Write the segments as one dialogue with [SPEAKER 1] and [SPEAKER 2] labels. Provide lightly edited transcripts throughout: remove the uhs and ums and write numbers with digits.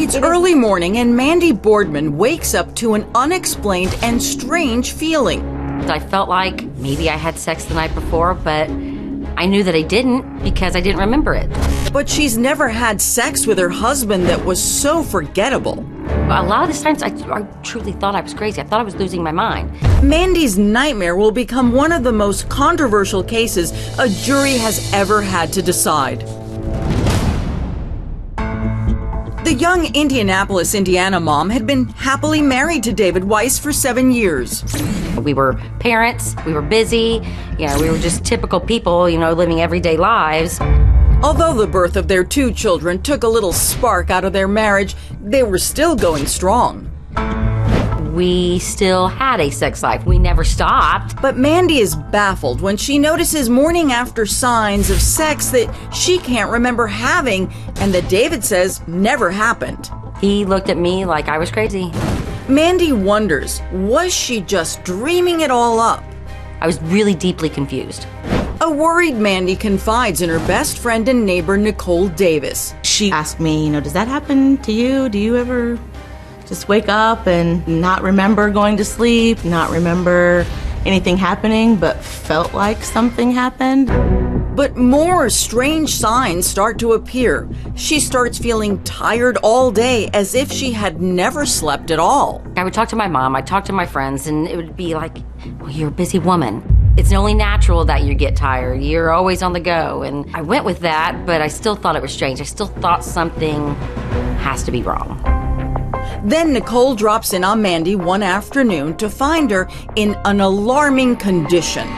[SPEAKER 1] It's early morning and Mandy Boardman wakes up to an unexplained and strange feeling.
[SPEAKER 2] I felt like maybe I had sex the night before, but I knew that I didn't because I didn't remember it.
[SPEAKER 1] But she's never had sex with her husband that was so forgettable.
[SPEAKER 2] A lot of the times, I truly thought I was crazy. I thought I was losing my mind.
[SPEAKER 1] Mandy's nightmare will become one of the most controversial cases a jury has ever had to decide. The young Indianapolis, Indiana mom had been happily married to David Weiss for 7 years.
[SPEAKER 2] We were parents, we were busy, we were just typical people, living everyday lives.
[SPEAKER 1] Although the birth of their 2 children took a little spark out of their marriage, they were still going strong.
[SPEAKER 2] We still had a sex life. We never stopped.
[SPEAKER 1] But Mandy is baffled when she notices morning after signs of sex that she can't remember having and that David says never happened.
[SPEAKER 2] He looked at me like I was crazy.
[SPEAKER 1] Mandy wonders, was she just dreaming it all up?
[SPEAKER 2] I was really deeply confused.
[SPEAKER 1] A worried Mandy confides in her best friend and neighbor, Nicole Davis.
[SPEAKER 3] She asked me, does that happen to you? Do you ever just wake up and not remember going to sleep, not remember anything happening, but felt like something happened?
[SPEAKER 1] But more strange signs start to appear. She starts feeling tired all day, as if she had never slept at all.
[SPEAKER 2] I would talk to my mom, I'd talk to my friends, and it would be like, well, you're a busy woman. It's only natural that you get tired. You're always on the go. And I went with that, but I still thought it was strange. I still thought something has to be wrong.
[SPEAKER 1] Then Nicole drops in on Mandy one afternoon to find her in an alarming condition.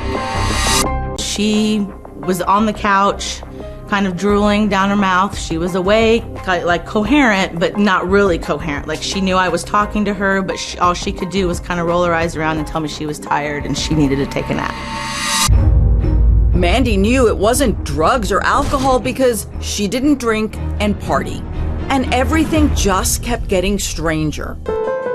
[SPEAKER 3] She was on the couch, kind of drooling down her mouth. She was awake, like coherent, but not really coherent. Like she knew I was talking to her, but all she could do was kind of roll her eyes around and tell me she was tired and she needed to take a nap.
[SPEAKER 1] Mandy knew it wasn't drugs or alcohol because she didn't drink and party. And everything just kept getting stranger.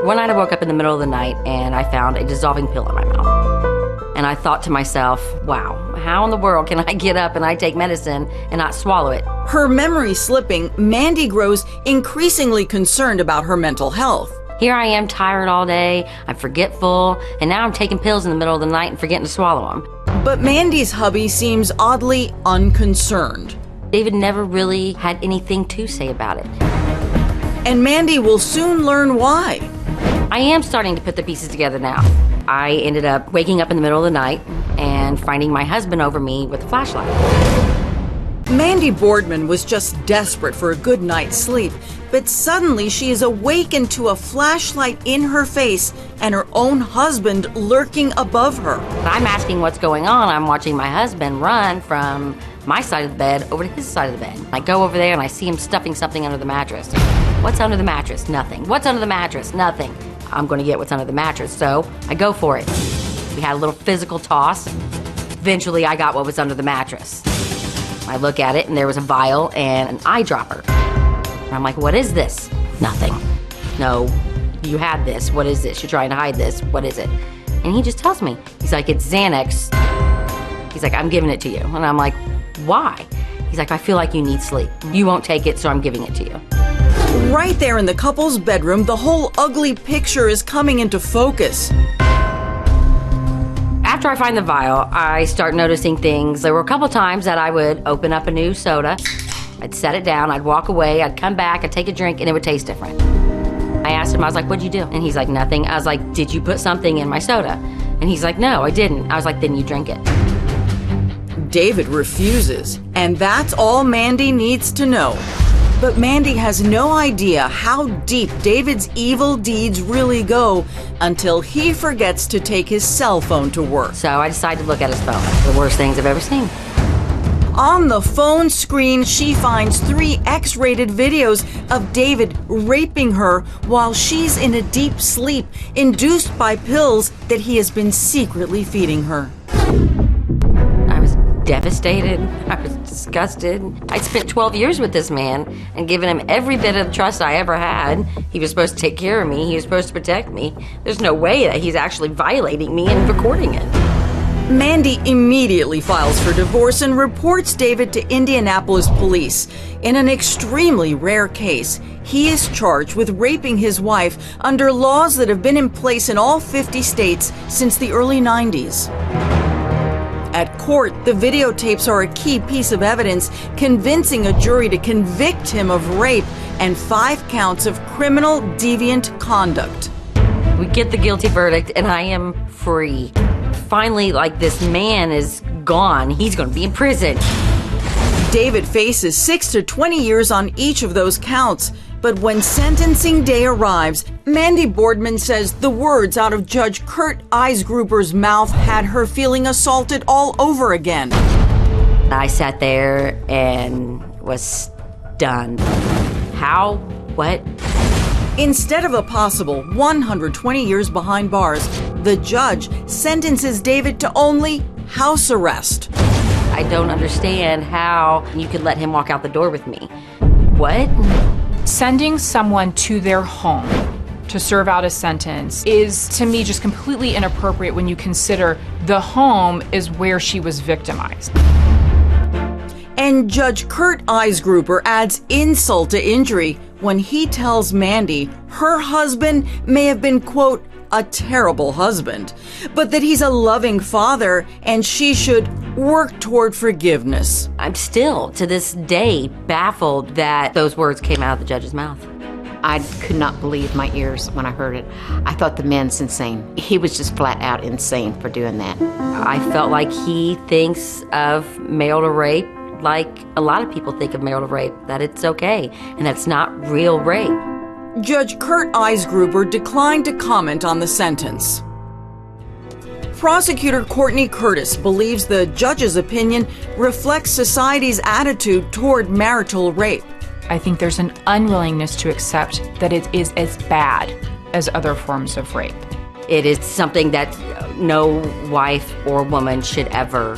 [SPEAKER 2] One night I woke up in the middle of the night and I found a dissolving pill in my mouth. And I thought to myself, wow, how in the world can I get up and I take medicine and not swallow it?
[SPEAKER 1] Her memory slipping, Mandy grows increasingly concerned about her mental health.
[SPEAKER 2] Here I am tired all day, I'm forgetful, and now I'm taking pills in the middle of the night and forgetting to swallow them.
[SPEAKER 1] But Mandy's hubby seems oddly unconcerned.
[SPEAKER 2] David never really had anything to say about it.
[SPEAKER 1] And Mandy will soon learn why.
[SPEAKER 2] I am starting to put the pieces together now. I ended up waking up in the middle of the night and finding my husband over me with a flashlight.
[SPEAKER 1] Mandy Boardman was just desperate for a good night's sleep, but suddenly she is awakened to a flashlight in her face and her own husband lurking above her.
[SPEAKER 2] I'm asking what's going on. I'm watching my husband run from my side of the bed over to his side of the bed. I go over there and I see him stuffing something under the mattress. What's under the mattress? Nothing. What's under the mattress? Nothing. I'm going to get what's under the mattress, so I go for it. We had a little physical toss. Eventually, I got what was under the mattress. I look at it, and there was a vial and an eyedropper. And I'm like, what is this? Nothing. No, you had this. What is this? You're trying to hide this. What is it? And he just tells me. He's like, it's Xanax. He's like, I'm giving it to you. And I'm like, why? He's like, I feel like you need sleep. You won't take it, so I'm giving it to you.
[SPEAKER 1] Right there in the couple's bedroom, the whole ugly picture is coming into focus.
[SPEAKER 2] After I find the vial, I start noticing things. There were a couple times that I would open up a new soda, I'd set it down, I'd walk away, I'd come back, I'd take a drink, and it would taste different. I asked him, I was like, what'd you do? And he's like, nothing. I was like, did you put something in my soda? And he's like, no, I didn't. I was like, then you drink it.
[SPEAKER 1] David refuses, and that's all Mandy needs to know. But Mandy has no idea how deep David's evil deeds really go until he forgets to take his cell phone to work.
[SPEAKER 2] So I decided to look at his phone. The worst things I've ever seen.
[SPEAKER 1] On the phone screen, she finds 3 X-rated videos of David raping her while she's in a deep sleep, induced by pills that he has been secretly feeding her.
[SPEAKER 2] I was devastated. I was disgusted. I spent 12 years with this man and given him every bit of trust I ever had. He was supposed to take care of me. He was supposed to protect me. There's no way that he's actually violating me and recording it.
[SPEAKER 1] Mandy immediately files for divorce and reports David to Indianapolis police. In an extremely rare case, he is charged with raping his wife under laws that have been in place in all 50 states since the early 90s. At court, the videotapes are a key piece of evidence convincing a jury to convict him of rape and 5 counts of criminal deviant conduct.
[SPEAKER 2] We get the guilty verdict, and I am free. Finally, this man is gone. He's going to be in prison.
[SPEAKER 1] David faces 6 to 20 years on each of those counts. But when sentencing day arrives, Mandy Boardman says the words out of Judge Kurt Eisgruber's mouth had her feeling assaulted all over again.
[SPEAKER 2] I sat there and was stunned. How? What?
[SPEAKER 1] Instead of a possible 120 years behind bars, the judge sentences David to only house arrest.
[SPEAKER 2] I don't understand how you could let him walk out the door with me. What?
[SPEAKER 4] Sending someone to their home to serve out a sentence is, to me, just completely inappropriate when you consider the home is where she was victimized.
[SPEAKER 1] And Judge Kurt Eisgruber adds insult to injury when he tells Mandy her husband may have been, quote, a terrible husband, but that he's a loving father and she should work toward forgiveness.
[SPEAKER 2] I'm still, to this day, baffled that those words came out of the judge's mouth.
[SPEAKER 5] I could not believe my ears when I heard it. I thought the man's insane. He was just flat out insane for doing that.
[SPEAKER 2] I felt like he thinks of marital rape like a lot of people think of marital rape, that it's okay, and that's not real rape.
[SPEAKER 1] Judge Kurt Eisgruber declined to comment on the sentence. Prosecutor Courtney Curtis believes the judge's opinion reflects society's attitude toward marital rape.
[SPEAKER 4] I think there's an unwillingness to accept that it is as bad as other forms of rape.
[SPEAKER 2] It is something that no wife or woman should ever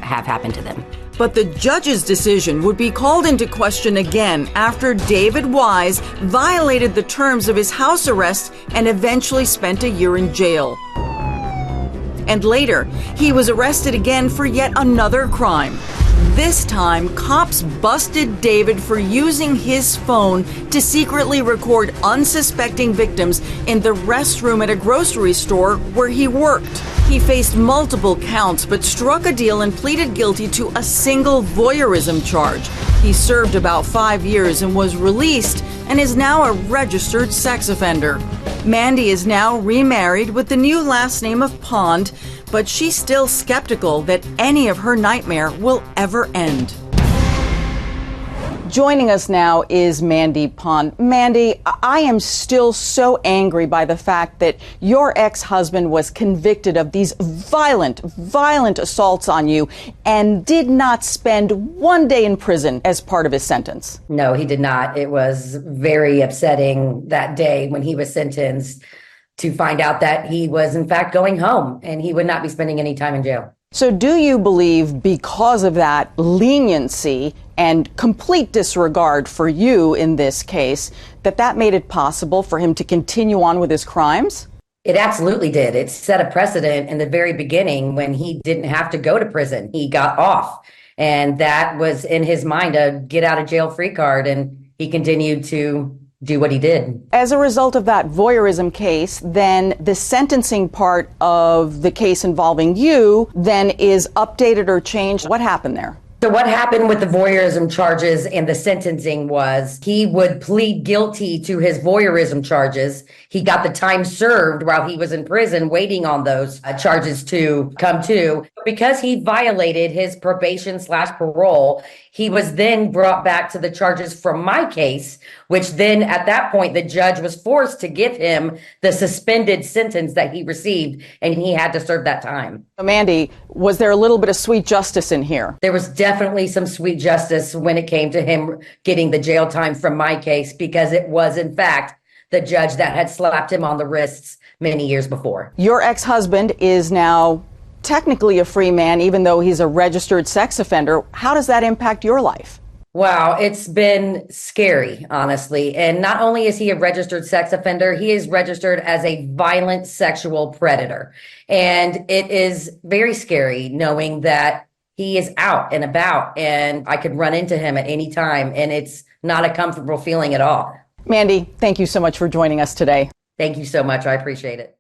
[SPEAKER 2] have happen to them.
[SPEAKER 1] But the judge's decision would be called into question again after David Wise violated the terms of his house arrest and eventually spent a year in jail. And later, he was arrested again for yet another crime. This time, cops busted David for using his phone to secretly record unsuspecting victims in the restroom at a grocery store where he worked. He faced multiple counts but struck a deal and pleaded guilty to a single voyeurism charge. He served about 5 years and was released and is now a registered sex offender. Mandy is now remarried with the new last name of Pond, but she's still skeptical that any of her nightmare will ever end. Joining us now is Mandy Pond. Mandy, I am still so angry by the fact that your ex-husband was convicted of these violent assaults on you and did not spend one day in prison as part of his sentence.
[SPEAKER 2] No, he did not. It was very upsetting that day when he was sentenced to find out that he was in fact going home and he would not be spending any time in jail.
[SPEAKER 1] So do you believe because of that leniency and complete disregard for you in this case, that made it possible for him to continue on with his crimes?
[SPEAKER 2] It absolutely did. It set a precedent in the very beginning when he didn't have to go to prison. He got off, and that was in his mind a get out of jail free card, and he continued to do what he did. As
[SPEAKER 1] a result of that voyeurism case, then the sentencing part of the case involving you then is updated or changed. What happened there?
[SPEAKER 2] So what happened with the voyeurism charges and the sentencing was he would plead guilty to his voyeurism charges. He got the time served while he was in prison waiting on those charges to come to. Because he violated his probation/parole, he was then brought back to the charges from my case, which then at that point, the judge was forced to give him the suspended sentence that he received, and he had to serve that time.
[SPEAKER 1] Mandy, was there a little bit of sweet justice in here?
[SPEAKER 2] There was definitely some sweet justice when it came to him getting the jail time from my case, because it was, in fact, the judge that had slapped him on the wrists many years before.
[SPEAKER 1] Your ex-husband is now technically a free man, even though he's a registered sex offender. How does that impact your life?
[SPEAKER 6] Wow, it's been scary, honestly. And not only is he a registered sex offender, he is registered as a violent sexual predator. And it is very scary knowing that he is out and about and I could run into him at any time. And it's not a comfortable feeling at all.
[SPEAKER 7] Mandy, thank you so much for joining us today.
[SPEAKER 6] Thank you so much. I appreciate it.